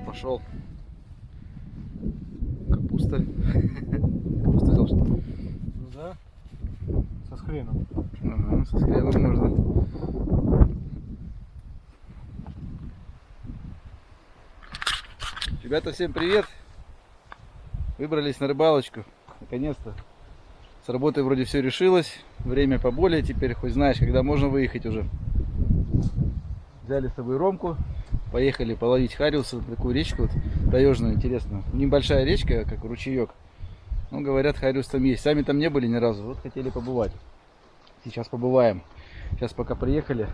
пошел. Капуста. Капуста взял, что ли? Ну да. Со хреном. Ага, со хреном можно. Ребята, всем привет! Выбрались на рыбалочку. Наконец-то. С работы вроде все решилось. Время поболее теперь, хоть знаешь, когда можно выехать уже. Взяли с собой Ромку. Поехали половить хариуса на такую речку вот, таежную, интересную. Небольшая речка, как ручеек. Ну, говорят, хариус там есть. Сами там не были ни разу. Вот хотели побывать. Сейчас побываем. Сейчас пока приехали.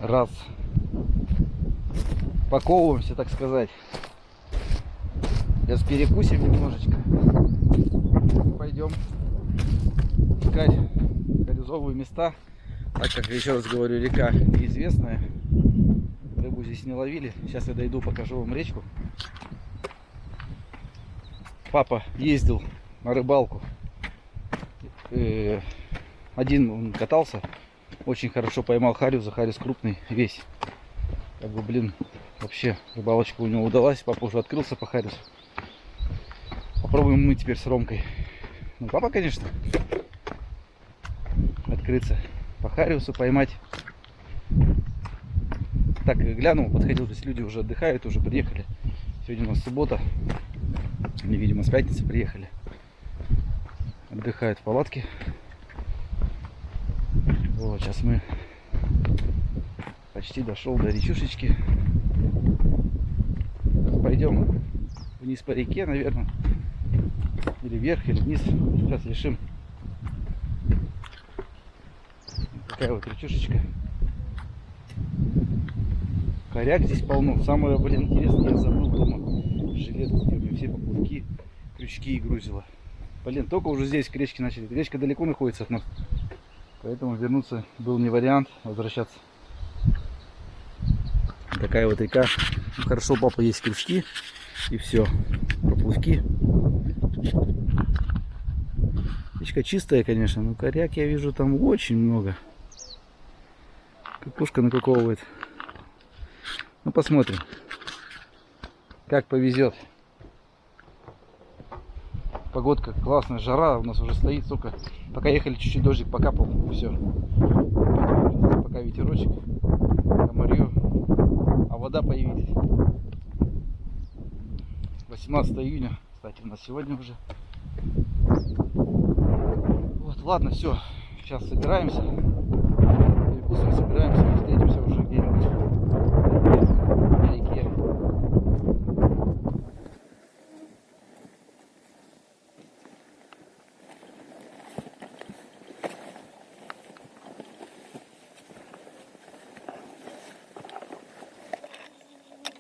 Раз. Паковываемся, так сказать. Сейчас перекусим немножечко. Пойдем искать харюзовые места. Так как, еще раз говорю, река неизвестная. Рыбу здесь не ловили. Сейчас я дойду, покажу вам речку. Папа ездил на рыбалку. Один он катался. Очень хорошо поймал хариуса. Хариус крупный, весь. Как бы, блин, вообще рыбалочка у него удалась. Папа уже открылся по хариусу. Попробуем мы теперь с Ромкой. Ну, папа, конечно, открыться по хариусу, поймать. Так, глянул, подходил, здесь люди уже отдыхают, уже приехали. Сегодня у нас суббота. Они, видимо, с пятницы приехали. Отдыхают в палатке. Вот, сейчас мы почти дошел до речушечки. Пойдем вниз по реке, наверное. Или вверх, или вниз. Сейчас решим. Такая вот речушечка. Коряк здесь полно. Самое, блин, интересное, я забыл дома жилетку, где у меня все поплавки, крючки и грузила. Блин, только уже здесь к речке начали. Речка далеко находится от нас. Поэтому вернуться был не вариант, возвращаться. Такая вот река. Ну, хорошо, папа, есть крючки. И все. Поплавки. Речка чистая, конечно, но коряк я вижу там очень много. Кукушка накуковывает. Ну, посмотрим, как повезет. Погодка классная, жара у нас уже стоит, сука. Пока ехали, чуть-чуть дождик покапал, и все. Пока ветерочек, комарью, а вода появилась. 18 июня, кстати, у нас сегодня уже. Вот, ладно, все. Сейчас собираемся. Перекусываем, собираемся. Встретимся уже где-нибудь на реке.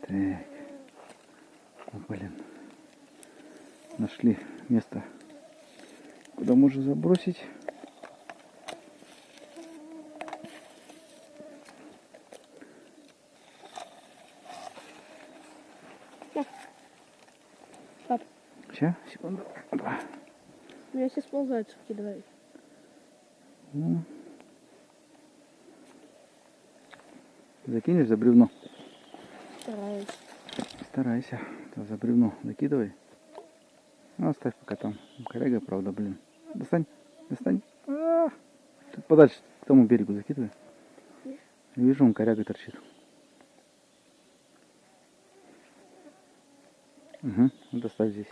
Так. О, блин. Нашли место, куда можно забросить. Пап, Сейчас, секунду. Опа. у меня сейчас ползают сухие, давай. Ну. Закинешь за бревно? Стараюсь. Старайся. За бревно закидывай. Ну, оставь пока там. Коряга, правда, блин. Достань, достань. Тут подальше к тому берегу закидывай. Вижу, он коряга торчит. Угу, доставь здесь.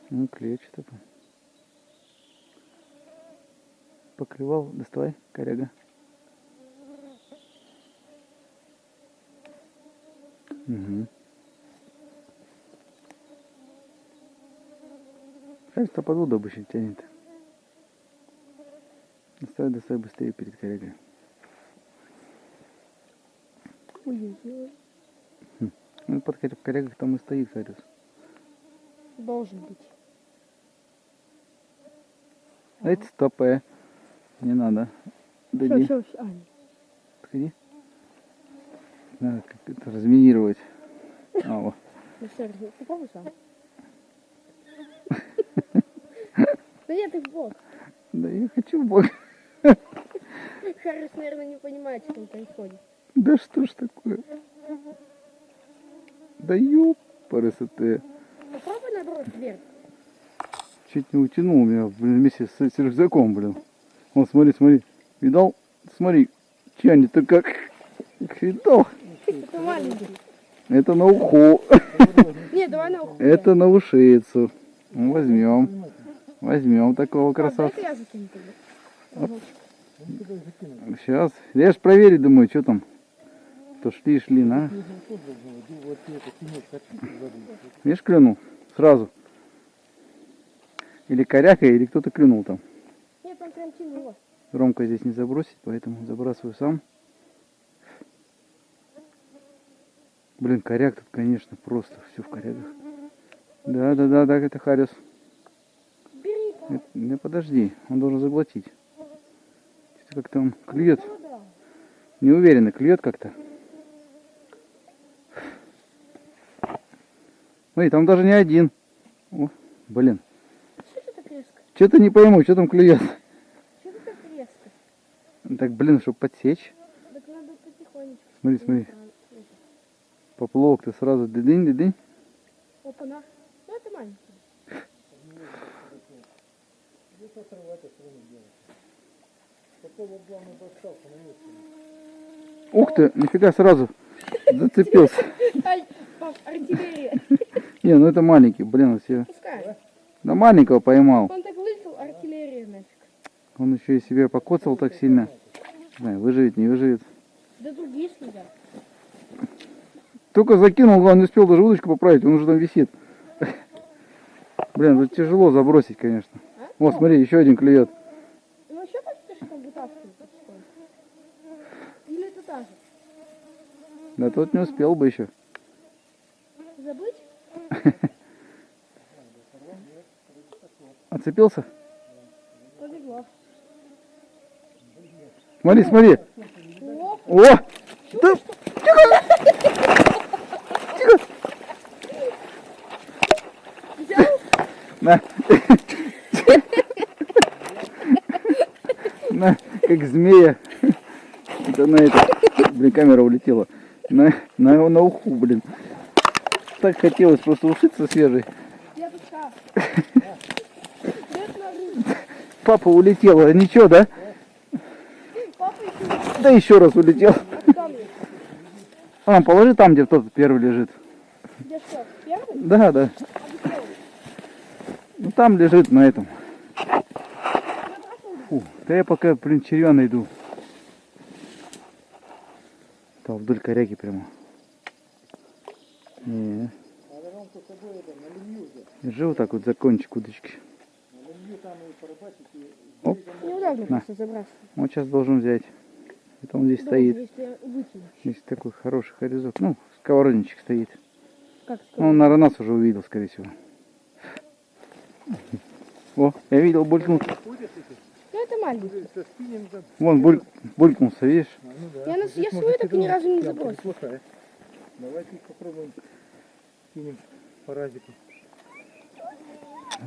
Ну, клеечка такой. Покрывал, доставай, коряга. Угу. Кажется, под воду обычно тянет. Доставай быстрее перед корягой. Ой-ой-ой. Ну, под корягах там и стоит хариус. Должен быть. Это стопэ. Не надо. Дойди. Все. А, нет. Подходи. Надо как-то разминировать. А, о. Ну все, попробуй сам. Да нет, ты в бок. Да я хочу в бок. Харрис, наверное, не понимает, что там происходит. Да что ж такое? Да ёпарасоте. Попробуй наоборот вверх. Чуть не утянул меня, блин, вместе с рюкзаком, блин. Вон, смотри, смотри. Видал? Смотри, тянет-то как. Видал? Это маленький. Это на уху. Не, давай на ухо. Это на ушицу. Ну, возьмем. Возьмем такого А, красавца. дай-ка я закину тогда. Сейчас. Я ж проверить думаю, что там. То шли, на. Видишь, клюнул? Сразу. Или коряка, или кто-то клюнул там. Нет, он прям тянуло. Ромка здесь не забросит, поэтому забрасываю сам. Блин, коряк тут, конечно, просто все в корягах. Да, это хариус. Бери. Не, подожди, он должен заглотить. Что-то как-то он клюет. Ну да. Неуверенно клюет как-то. Смотри, там даже не один. О, блин. Что ты так резко? Что-то не пойму, что там клюет. Что ты так резко? Так, блин, чтобы подсечь. Так надо потихонечку. Смотри, смотри. Поплавок ты сразу дыдынь. Опа-на. Ну это маленький. Ух ты, нифига сразу зацепился. Ай, пап, артиллерия. Не, ну это маленький, блин, все. Пускай. На маленького поймал. Он так вылетел, артиллерия нафиг. Он еще и себя покоцал так сильно. Не знаю, выживет, не выживет. Да другие следят. Только закинул, он не успел даже удочку поправить, он уже там висит. Блин, тут тяжело забросить, конечно. Вот, смотри, еще один клюет. Ну еще почти что там вытаскивает потихоньку. Или это та же? Да тот не успел бы еще. Забыть? Отцепился? Полегло. Смотри, смотри. О, О! Да... взял? На. На, как змея. Это на это. Блин, камера улетела. На уху, блин. Так хотелось просто ушиться свежей. Я пускаю. Нет, на рыбу. Папа улетела. Ничего, да? Папа еще Да еще раз улетел. там есть. А, положи там, где тот первый лежит. Где что? Первый? Да. А где второй? Ну там лежит на этом. Фу. Да я пока, блин, червя найду. Там вдоль коряги прямо. Не. Держи вот так вот за кончик удочки. Оп. Неудобно На. просто забрасывать. Вот сейчас должен взять. Это он здесь Должен, стоит. если я выкину. Здесь такой хороший хорезок. Ну, сковородничек стоит. Как Ну, сказать? он, наверное, нас уже увидел, скорее всего. О, я видел, булькнулся. Ну это маленький. Вон, булькнулся, видишь? Я свою так ни разу не забросил. Давайте их попробуем. Кинем паразику.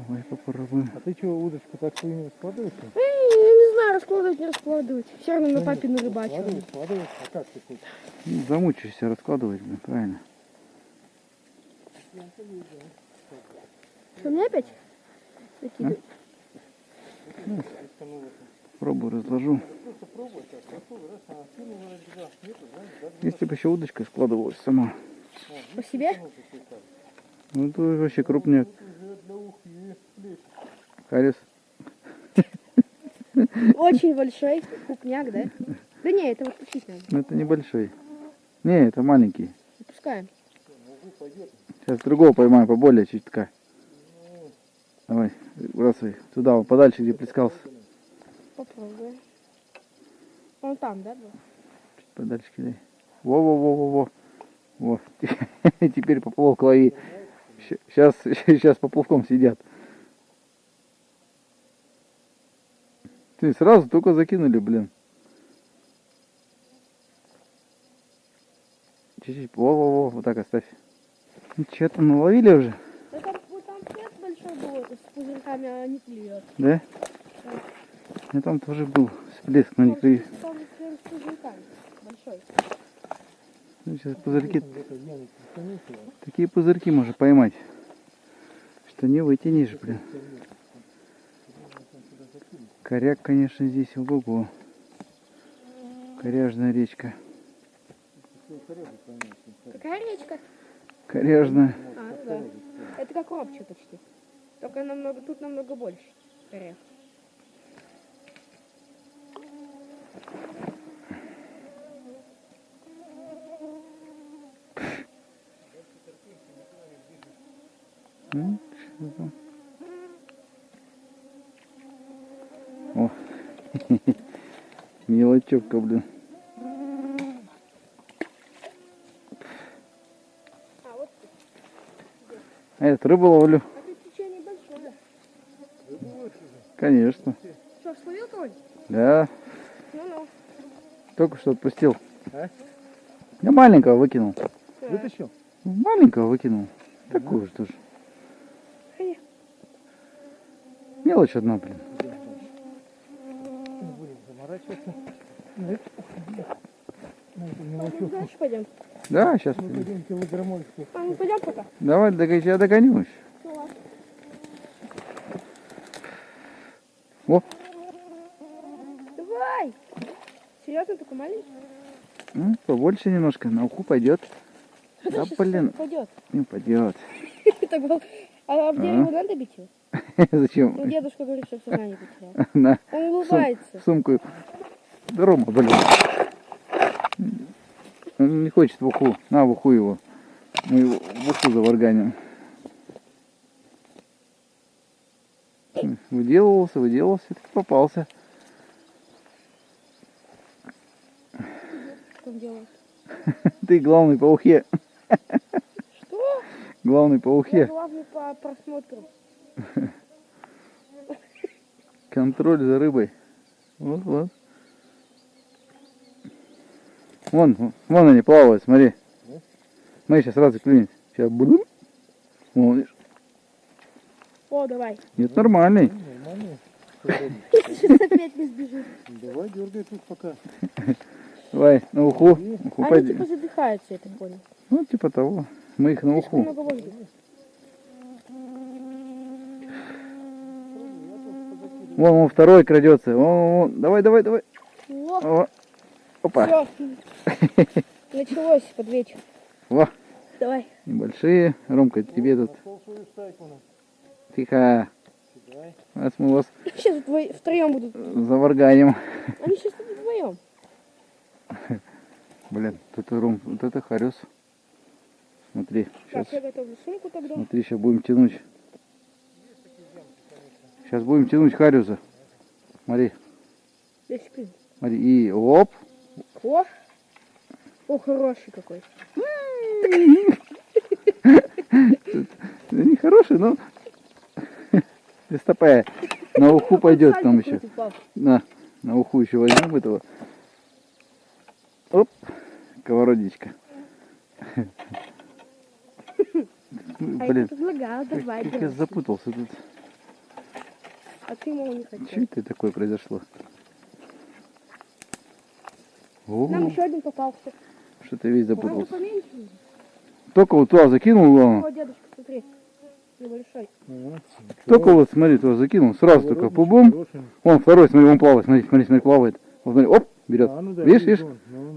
Давай попробуем. А ты чего удочку так своими раскладываешь? Я не знаю, раскладывать, не раскладывать. Все равно на папину рыбачку. Складываешь? А как ты хочешь? Ну, замучаешься раскладывать, блин, правильно. Что, мне опять? Закидывать? Пробую, разложу. Если бы еще удочка складывалась сама. По себе? Ну, это вообще крупняк. Харис. Очень большой крупняк, да? Да не, это вот пустить надо. Ну, это небольшой. Не, это маленький. Запускаем. Сейчас другого поймаю, поболее чутка. Давай, бросай. Туда, вот, подальше, где плескался. Попробуем. Он там, да, был? Чуть подальше кидай. Во-во-во-во-во. Вот. Теперь поплавок лови. Сейчас поплавком сидят. Ты сразу только закинули, блин. Чуть-чуть. Во-во-во. Вот так оставь. Ну, что-то наловили уже? Это вот там след большой был это, с пузырьками, а не клюет. Да? У меня там тоже был всплеск, но не клюет. Там прям с пузырьками. Большой. Ну, сейчас пузырьки, Где-то ямочка становится. такие пузырьки можно поймать, что не вытянешь, блин. Коряк, конечно, здесь ого-го. Коряжная речка. Какая речка? Коряжная. А, ну да. Это как лапча почти. Только намного, тут намного больше. Орех. Что там? О, мелочевка, блин. А, вот тут. А это рыбу ловлю? А тут течение большое. Конечно. Что, словил кого-нибудь? Да, Ну-ну. только что отпустил. А? Я маленького выкинул. Вытащил? Маленького выкинул. Такого же тоже. Эй, Мелочь одна, блин. Не будем заморачиваться. На эту мелочевку. дальше пойдем. Да, сейчас. Мы пойдем килограммовку. А, мы пойдем пока. Давай, я догоню. Ну ладно. О, Давай! Серьезно, такой маленький? побольше немножко, на уху пойдет. Да, Сейчас блин, пойдет. не пойдет. Так был. А в дерево надо бить его? Ну, Зачем? дедушка говорит, что сознание потерял. На Он улыбается. сумку. Да, Рома, блин. Он не хочет в уху. На, в уху его. Мы его в уху заварганим. Выделывался, так попался. Что он делает? Ты главный по ухе. Что? Главный по Я ухе. главный по просмотру. Контроль за рыбой. Вот. Вон они плавают, смотри. Смотри, сейчас сразу клюнет. Сейчас будем. Вон, видишь? О, давай. Нет, нормальный. Нормально. Сейчас опять не сбежит. Давай, дергай тут пока. Давай, на уху. Уху Они пойди. типа задыхаются, я так понял. Ну, типа того. Мы их на Слишком уху. много воздуха. Вон второй крадется. Вон. Давай. О, О. Опа. все. Началось под вечер. Во. Давай. Небольшие. Ромка, тебе тут. Нашел свою стайку. Тихо. Давай. Сейчас мы вас Сейчас втроем будут. заварганим. Они сейчас тут вдвоем. Блин, Ром, вот это харюс. Смотри, сейчас. Так, я готовлю сумку тогда. Смотри, сейчас будем тянуть. Сейчас будем тянуть харюза. Смотри, 10 секунд. смотри. И оп. О! О, хороший какой. Не хороший, но листопая. На уху пойдет там еще. На уху еще возьмем этого. Оп, сковородичка. А я Блин, предлагала, давай. как я делай. запутался тут. А ты, мол, не Что хотел. это такое произошло? О, Нам еще один попался. что-то весь Правда, запутался. поменьше. Только вот туда закинул, главное. О, дедушка, смотри. Небольшой. Только вот, смотри, туда закинул. Сразу только пубум. Вон второй, смотри, он плавает. Смотри, плавает. Вот смотри, оп, берет. Видишь?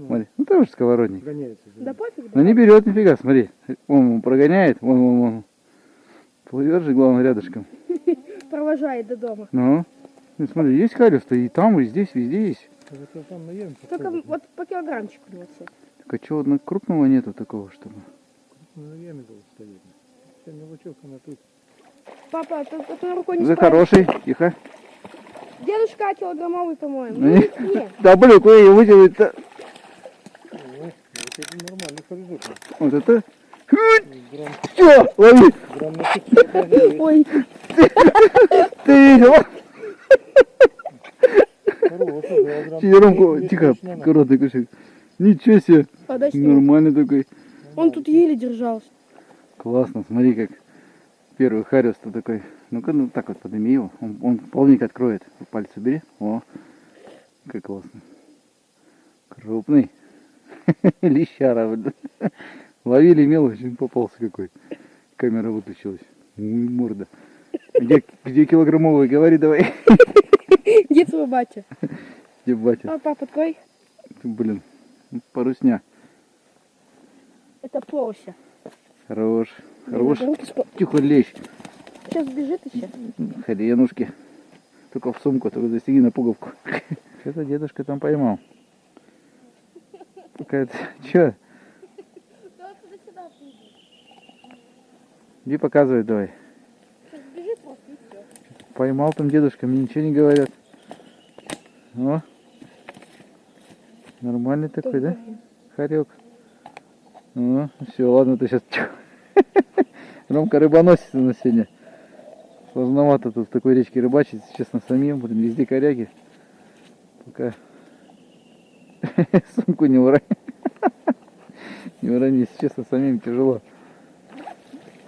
Смотри, ну тоже сковородник. Гоняется. Да пофиг, Но не берет нифига, смотри. Он прогоняет, вон. Плывет же, главное, рядышком. провожает до дома. Ну, смотри, есть харюс-то и там, и здесь, везде есть. Там наем. Только вот по килограммчику у него все. Так а чего одного крупного нету такого, чтобы? На яме был стоит. Вся мелочевка она тут. Папа, ты рукой не За справишься. хороший, тихо. Дедушка килограммовый, по-моему. Ну, Нет, нет. Да блин, куда ее вытянуть-то? Вот это нормальный хоризонт. Вот это. Грамм, Все, лови. грамм на 500. Ой, Ты видел? Хороший, да, грамм. Ромку, тихо, короткий кусок. Ничего себе. подай сниму. Нормальный такой. Он тут еле держался. Классно, смотри, как первый харюс-то такой. Ну-ка, ну так вот подними его. Он полник откроет. Пальцы бери. О, как классно. Крупный. Лещара, блин. Ловили мелочь, он попался какой. Камера выключилась. Ой, морда. Где килограммовый? Говори давай. Где твой батя? Где батя? А, папа твой? Блин, парусня. Это Поуся. Хорош. Хорош. Блин, Тихо, лещ. сейчас бежит еще. Хренушки. Только в сумку, только застегни на пуговку. Что-то дедушка там поймал. Какая-то... Че? Иди показывай давай. Сейчас бежит просто и все. Поймал там дедушка, мне ничего не говорят. О. Нормальный такой, да? Хорек. Ну, все, ладно, ты сейчас... Ромка рыбоносится на сегодня. Сложновато тут в такой речке рыбачить, честно, самим. Блин, везде коряги. Пока сумку не урони. Не урони, честно, самим тяжело.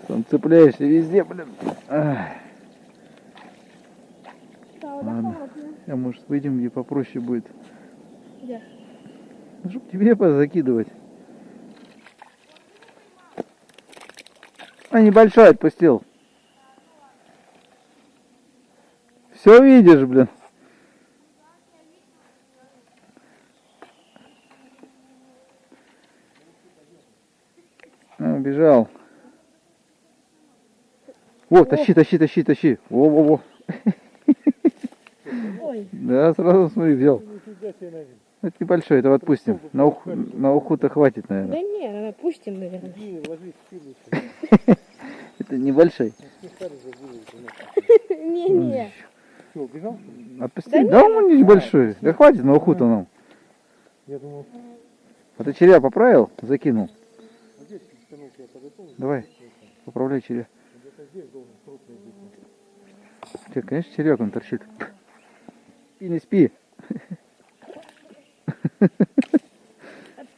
Сам цепляешься везде, блин. Ах. Ладно. А может выйдем, где попроще будет? Где? Ну, чтоб тебе позакидывать. А, небольшой отпустил. Все видишь, блин. А, убежал. О, тащи, тащи, тащи, тащи. Во-во-во. Ой. Да, сразу смотри, взял. Нифига себе, наверное. Это небольшой, это отпустим. На уху-то хватит, наверное. Да не, надо пустим, наверное. Иди, ложись в пилу. Это небольшой. Не-не. Что, убежал? Отпусти. Да Да, он небольшой. Да хватит на уху-то нам. Я думал, А ты червя поправил? Закинул. а здесь стянул тебя подготовил. Давай, поправляй червя. Где-то здесь должен крупный быть. Че, конечно, червяк он торчит. Спи, не спи.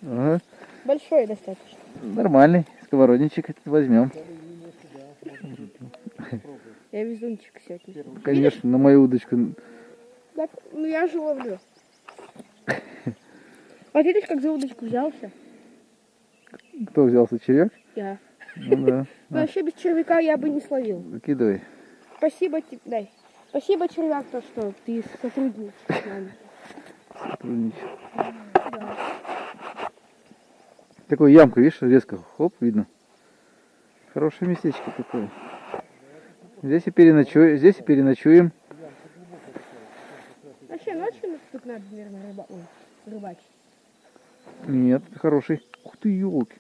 Ага. Большой достаточно. Нормальный. Сковородничек этот возьмем. Я везунчик сегодня. Конечно, на мою удочку. Так, ну я же ловлю. Вот видишь, как за удочку взялся? Кто взялся, червяк? Я. Ну да. Но вообще без червяка я бы не словил. Закидывай. Спасибо тебе, дай. Спасибо, червяк, то, что ты сотрудничаешь с нами. Сотрудничай. Такую ямку, видишь, резко, хоп, видно. Хорошее местечко такое. Здесь и переночуем. Вообще ночью тут надо, наверное, рыбачить. Нет, это хороший. Ух ты, елки.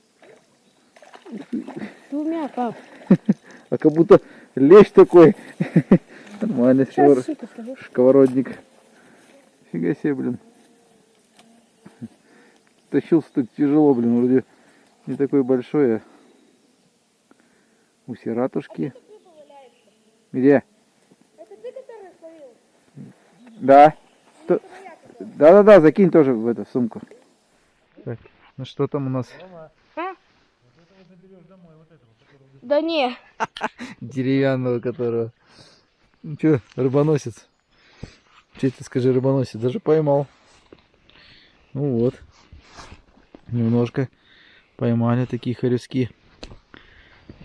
Двумя, пап. А как будто лещ такой. Нормальный Сейчас сука скажу. сковородник. Фига себе, блин. Тащился так тяжело, блин, вроде не такой большой, а у сиратушки. Где? Это ты, который словил? Да. Да-да-да, закинь тоже в эту сумку. Так, ну что там у нас? А? Да не. Деревянного которого. Ну что, рыбоносец? Че ты скажи, рыбоносец? Даже поймал. Ну вот. Немножко поймали такие хорюски.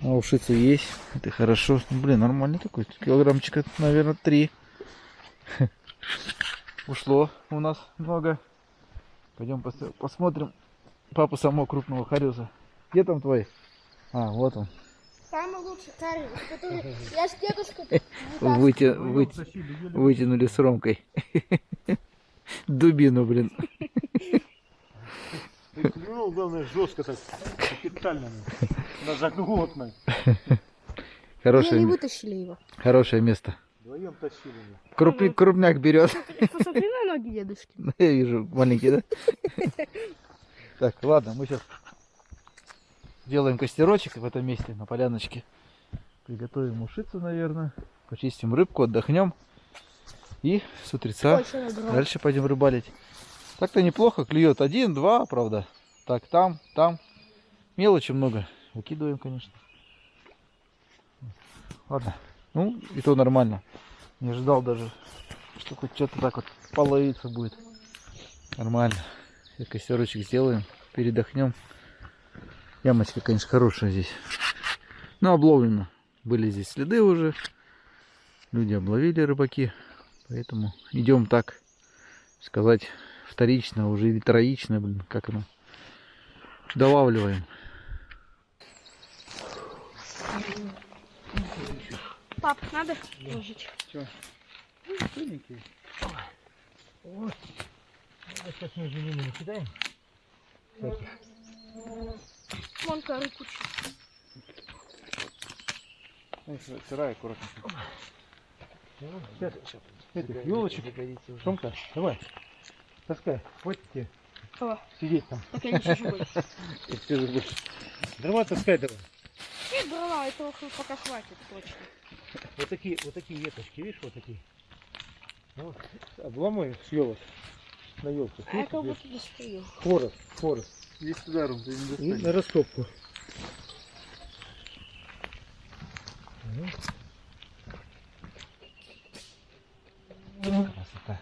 А ушица есть. Это хорошо. Ну, блин, нормальный такой. Килограммчика, наверное, 3. Ушло у нас много. Пойдем посмотрим папу самого крупного хариуса. Где там твой? А, вот он. Самый лучший хариус, который... Я с дедушкой... Вытянули с Ромкой. Дубину, блин. Ты клюнул, главное, жестко так, капитально, ножоглотно. Хорошее, вытащили его. хорошее место. Вдвоем тащили. Крупняк берет. Посмотри на ноги дедушки. Я вижу, маленький, да? Так, ладно, мы сейчас делаем костерочек в этом месте, на поляночке. Приготовим ушицу, наверное. Почистим рыбку, отдохнем. И с утреца дальше пойдем рыбалить. Так-то неплохо, клюет 1-2, правда. Так, там. Мелочи много. Выкидываем, конечно. Ладно. Ну, и то нормально. Не ожидал даже, что хоть что-то так вот половиться будет. Нормально. Костерочек сделаем. передохнем. Ямочка, конечно, хорошая здесь. Но обловлено. Были здесь следы уже. Люди обловили, рыбаки. Поэтому идем так, сказать, вторично, уже или троично, блин, как оно. Долавливаем. Пап, надо ложить? Что? Тоненькие. Вот. Сейчас между ними накидаем. Вон коры куча. Сырая, аккуратно. Сейчас этих елочек. Томка, давай. Таскай. Вот тебе. О, Сидеть там. так я не сижу больше. Дрова таскай давай. И брала, этого пока хватит точно. Вот такие веточки, видишь, вот такие. Вот. Обломай с елок. На елку. А я как будто достаю. Хворост. Есть туда, Ром, ты не И достанешь. на растопку. Красота.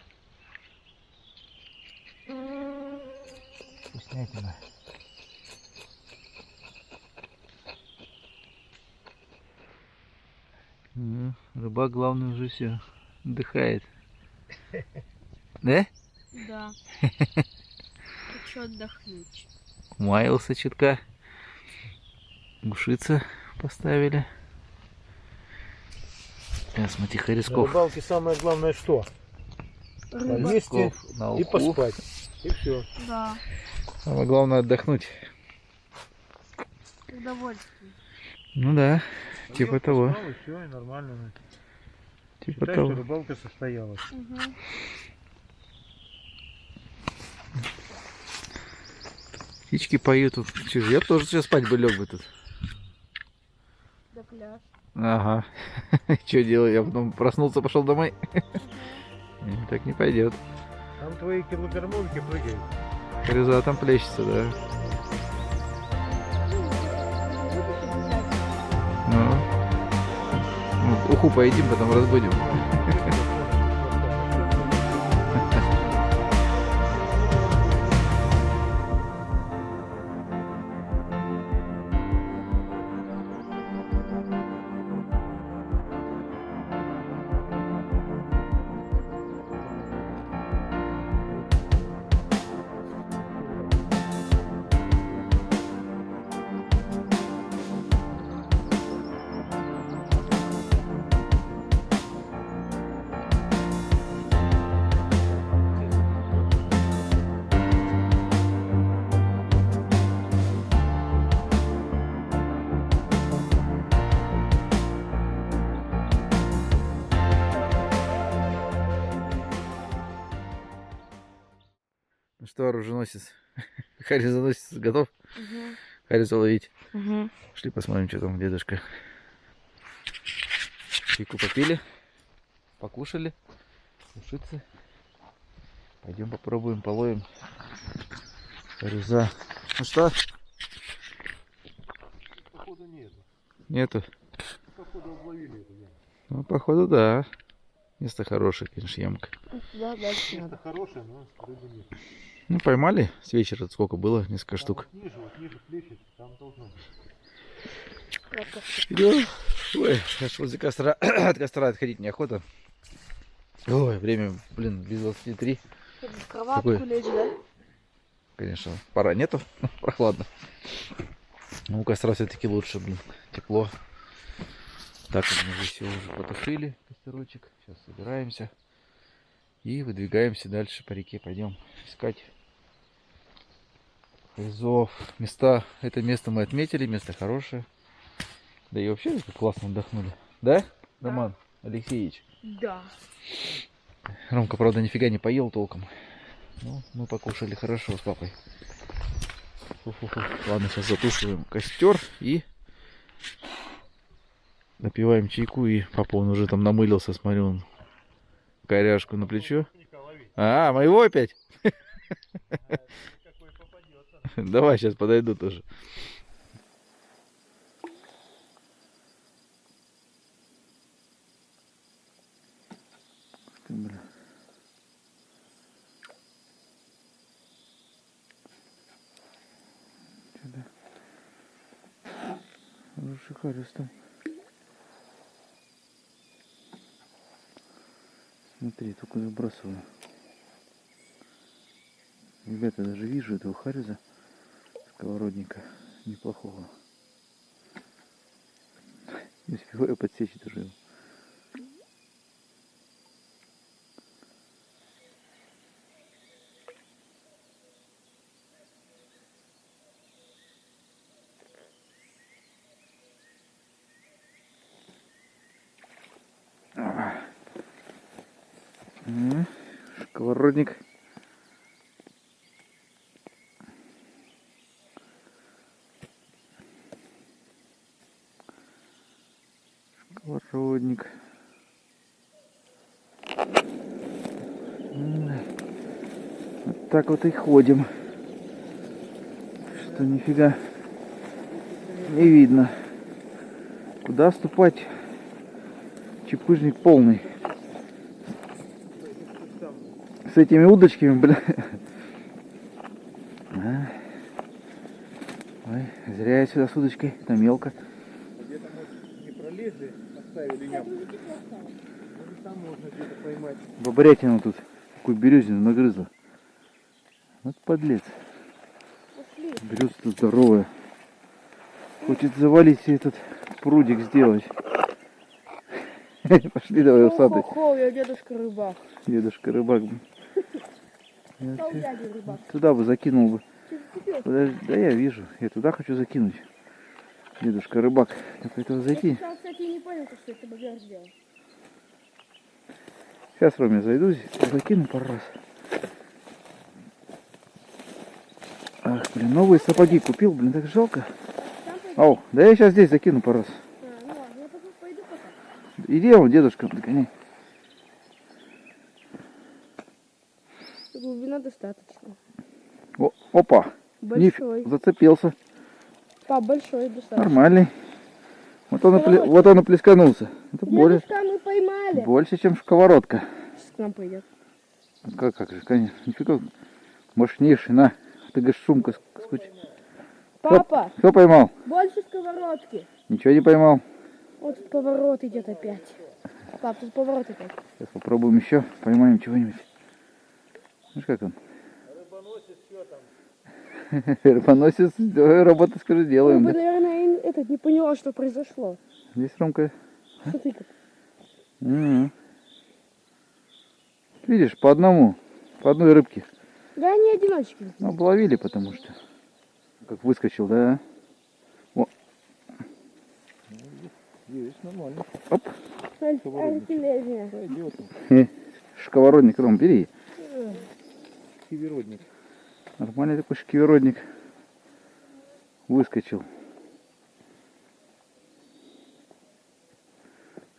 Вкуснятина. Рыбак, главный, уже все отдыхает. Да? Да. Хочу отдохнуть. Маялся чутка. Гушица поставили. Сейчас смотри, На Харисков. рыбалке самое главное что? Поесть На и уху. поспать. И все. Да. Самое главное отдохнуть. Удовольствие. Ну да, типа того. И все, и нормально. Типа Считай, что того. рыбалка состоялась. Угу. Птички поют тут. Чё, я тоже сейчас спать бы лег бы тут. Да пляж. Ага. Что делаю? Я потом проснулся, пошел домой. Так не пойдет. Там твои килограммовки прыгают. Хариза там плещется, да. Ну, уху поедим, потом разбудим. Ну что, оруженосец? Харизоносец готов? Угу. Хариза ловить. Угу. Пошли посмотрим, что там дедушка. Чайку попили, покушали, сушиться. Пойдем попробуем, половим. Хариза. Ну что? Походу нету. Нету? Походу обловили эту яму. Ну, походу, да. Место хорошее, конечно, ямка. Да, дальше Место надо. хорошее, но рыбы нет. Ну, поймали с вечера, сколько было? Несколько штук. Вот ниже плещет, там должно быть. Идем. Ой, аж возле костра, от костра отходить неохота. Ой, время, блин, без 23. В кроватку Какой? лечь, да? Конечно, пора нету, прохладно. Но у костра все-таки лучше, блин, тепло. Так, мы уже все уже потушили, костерочек. Сейчас собираемся и выдвигаемся дальше по реке. Пойдем искать призов. Места, это место мы отметили, место хорошее. Да и вообще как классно отдохнули. Да, Роман Алексеевич? Да. Ромка, правда, нифига не поел толком. Ну, мы покушали хорошо с папой. Фу-фу-фу. Ладно, сейчас затушиваем костер и напиваем чайку. И папа, он уже там намылился, смотрю, он коряшку на плечо. А, моего опять? Давай, сейчас подойду тоже. Да. Хороший хариус там. Смотри, только забрасываю. Ребята, даже вижу этого хариуса сковородника неплохого. Не успеваю подсечь даже его. Сковородник. Сковородник. Вот так вот и ходим. Что нифига не видно. Куда вступать? Чепыжник полный. С этими удочками, бля. Ой, зря я сюда с удочкой. Там мелко. Где-то, может, не пролезли, оставили ямку. Там можно где-то поймать. Бобрятину тут. Какую березину нагрызла. Вот подлец. Береза тут здоровая. Хочет завалить себе этот прудик сделать. Пошли давай усатый. Я дедушка рыбак. Дедушка рыбак. Стал дядя рыбак. Туда бы закинул бы. Что зацепился? Подожди, да я вижу. Я туда хочу закинуть. Дедушка рыбак. Только этого зайти. Я сначала, кстати, не понял, что это бобер сделал. Сейчас, Роме, зайду, закину пару раз. Ах, блин, новые сапоги купил, блин, так жалко. Там пойду. Ау, да я сейчас здесь закину пару раз. Ну ладно, я пока пойду пока. Иди, вон, дедушка, догоняй. Глубина достаточно. О, опа, Большой. зацепился. Пап, большой достаточно. Нормальный. Вот он и плесканулся. Это Дедушка, мы поймали. больше, чем сковородка. Сейчас к нам пойдет. Как же, конечно, нифига мощнейший, на. Ты говоришь, шумка скучит. Папа, Кто поймал? больше сковородки. Ничего не поймал. Вот тут поворот идет опять. Пап, тут поворот опять. Сейчас попробуем еще, поймаем чего-нибудь. Знаешь, как он? Рыбоносец, что там? Рыбоносец, давай работу скажи, Он делаем. бы, Да? наверное, не поняла, что произошло. Здесь Ромка. Смотри как. М-м. Видишь, по одной рыбке. Да, они одиночки. Ну, обловили, потому что. Как выскочил, да? О. Есть, нормально. Оп. Антилезия. Пойдет. Сковородник, Ром, бери. Киверодник. Нормальный такой шкиверодник. Выскочил.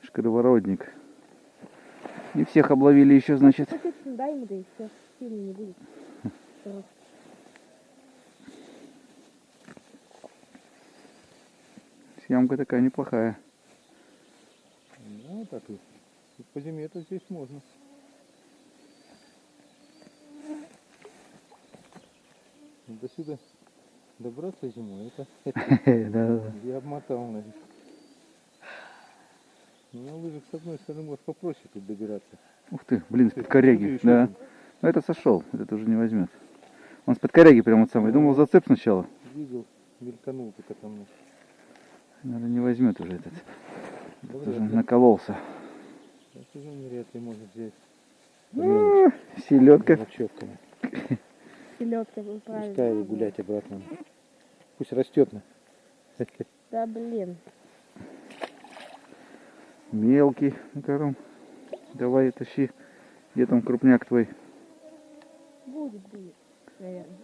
Шкиверодник. Не всех обловили еще, значит. Дай ему, да и все. Сильно не будет. Съемка такая неплохая. Ну, так и. По зиме-то здесь можно. До сюда добраться зимой, Да-да-да. я обмотал, наверное. Ну, на лыжах, с одной стороны, может попроще тут добираться. Ух ты, блин, с-под коряги. Еще Да. один. Но это сошел, этот уже не возьмет. Он с-под коряги прям вот самый. Думал, зацеп сначала. Видел, мельканул только там. Наверное, не возьмет уже этот. Да, Уже вряд ли. накололся. Я тоже вряд ли может взять. Селедка. Мелочевками. Селедка, вы Пускай его правильно. гулять обратно. Пусть растет на. Да, блин. Мелкий. Ну-ка, Ром, давай тащи. Где там крупняк твой? Будет, наверное.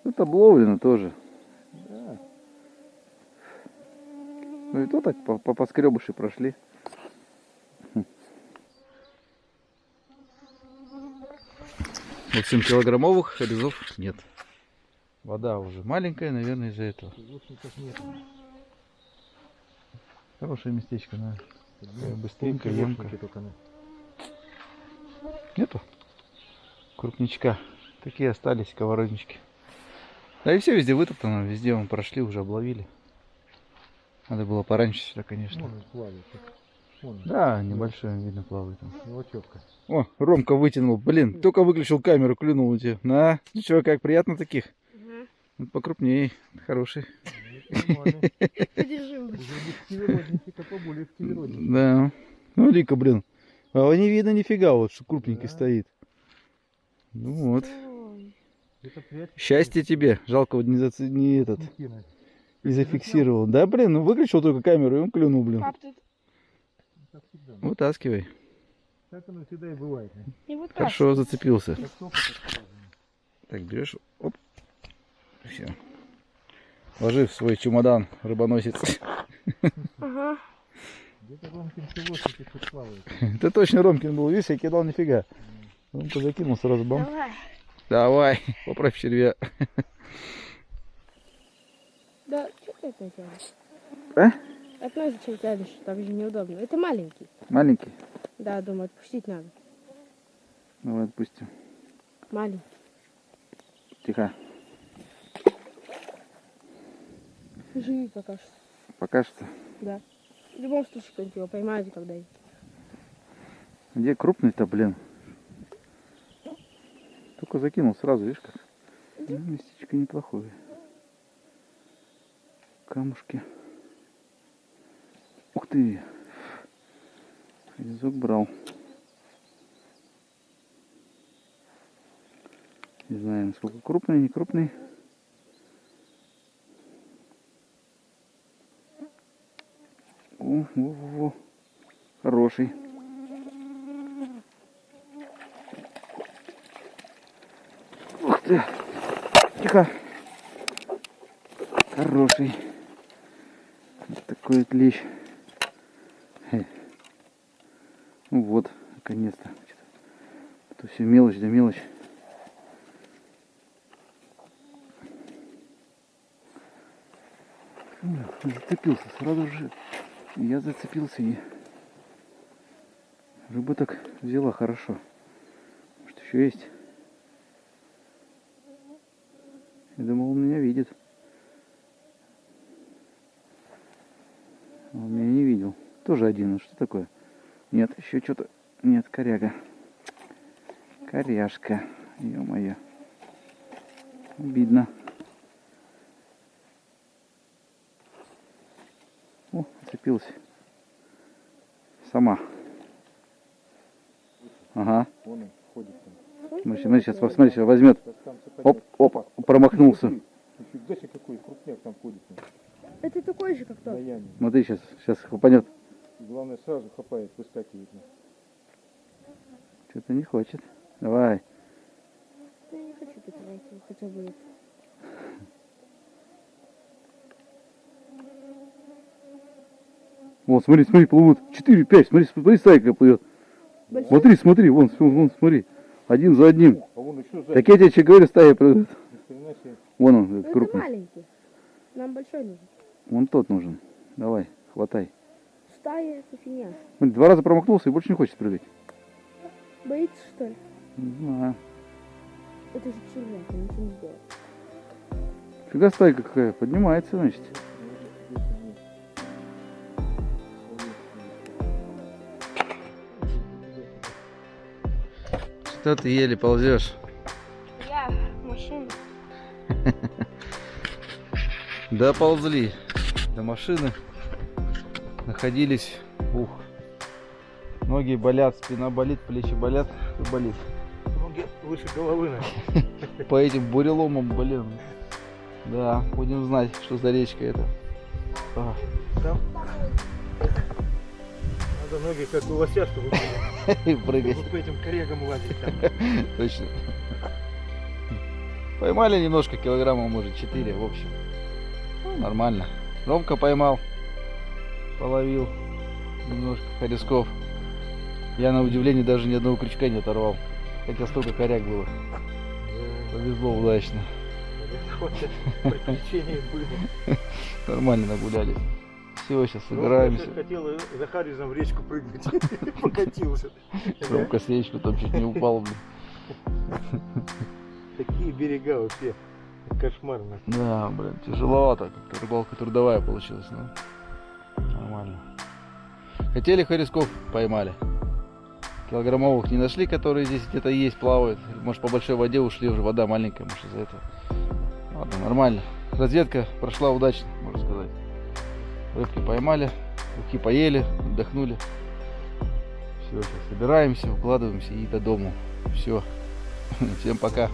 Это обловлено тоже. Да. Ну и то так по поскребыши прошли. 8 килограммовых харизов нет. Вода уже маленькая, наверное, из-за этого. Нет. Хорошее местечко, да. Ну, Быстренько, емко. только, Нету крупничка. Такие остались сковороднички. Да и все везде вытоптано, везде мы прошли, уже обловили. Надо было пораньше сюда, конечно. Вон он плавает. Вон он. Да, небольшой, видно, плавает там. Мелочевка. О, Ромка вытянул. Блин, только выключил камеру, клюнул у тебя. На, ну что, как приятно таких. Вот покрупнее, хороший. Нормальный. Подержи. Уже без сковородничка, поболее сковородничка. Да. Ну, Лика, блин. А не видно нифига, вот, что крупненький Да. стоит. Ну вот. Ой. Это приятно. Счастье тебе. Жалко, вот не этот, Не кинуть. не зафиксировал. Да, блин, ну выключил только камеру, и он клюнул, блин. Пап, тут Так всегда. Вытаскивай. Так оно всегда и бывает. не вот так. Хорошо, зацепился. Как только так сразу. Так, берешь, оп. Все. Ложи в свой чемодан, рыбоносец. Ага. Где-то Ромкин философи тут плавает. Это точно Ромкин был, видишь, я кидал нифига. Ромка закинул сразу, бам. Давай. Давай, поправь червя. Да, что ты это делаешь? А? Одной зачем тянешь? Так же неудобно. Это маленький. Маленький? Да, думаю, отпустить надо. Давай отпустим. Маленький. Тихо. Живи пока что. Пока что. Да. В любом случае, кто-нибудь его поймает когда-нибудь. Где крупный-то, блин? Только закинул сразу, видишь как? Ну, местечко неплохое. Камушки. Ух ты! Резок брал. Не знаю, насколько крупный, не крупный. О, хороший. Ух ты! Тихо! Хороший. Вот такой вот лещ. Ну вот, наконец-то. А то все мелочь да мелочь. Зацепился сразу же. Я зацепился и рыба так взяла хорошо. Может еще есть? Я думал, он меня видит. Он меня не видел. Тоже один. Ну что такое? Нет, еще что-то. Нет, коряга. Коряшка. Ё-моё. Обидно. О, зацепилась. Сама. Ага. Вон он ходит там. Смотри, сейчас посмотри, сейчас возьмет. Так там все Оп, оп, промахнулся. Нифига себе какой крупняк там ходит. Это такой же, как На тот. яме. Смотри, сейчас хапанет. Главное сразу хапает, выскакивает. Что-то не хочет. Давай. Я не хочу питать, хотя бы это. Вон, смотри, плывут. 4-5, смотри, стайка плывет. Большой? Смотри, вон, смотри. Один за одним. А вон еще сзади. Так я тебе что говорю, стая плывет. Ни хрена себе. Вон он, Ну, этот это крупный. маленький. Нам большой нужен. Вон тот нужен. Давай, хватай. Стая это фигня. Смотри, 2 раза промахнулся и больше не хочет прыгать. Боится, что ли? Не знаю. Это же червяк, он ничего не сделает. Фига стайка какая, поднимается, значит. Что ты еле ползешь? Я машина. Доползли до машины. Находились. Ух. Ноги болят, спина болит, плечи болят. Всё болит. Ноги выше головы, наверное. По этим буреломам, блин. Да, будем знать, что за речка это. А, Там надо ноги как у лося, чтобы и прыгать. вот по этим корягам лазить там. Точно. Поймали немножко, килограмма, может, 4 в общем. Ну, нормально. Ромка поймал. Половил немножко хоресков. Я на удивление даже ни одного крючка не оторвал. Хотя столько коряк было. Повезло удачно. Приключения были. Нормально нагулялись. Все, сейчас Ромка собираемся. сейчас хотел за Харрисом в речку прыгнуть. Покатился. Ромка с речку там чуть не упал, блин. Такие берега вообще кошмарно. Да, блин, тяжеловато. Как-то рыбалка трудовая получилась, но нормально. Хотели хоресков, поймали. Килограммовых не нашли, которые здесь где-то есть, плавают. Может, по большой воде ушли, уже вода маленькая, может, из-за этого. Ладно, нормально. Разведка прошла удачно, можно сказать. Рыбки поймали, ухи поели, отдохнули. Все, сейчас собираемся, укладываемся и до дому. Все. Всем пока.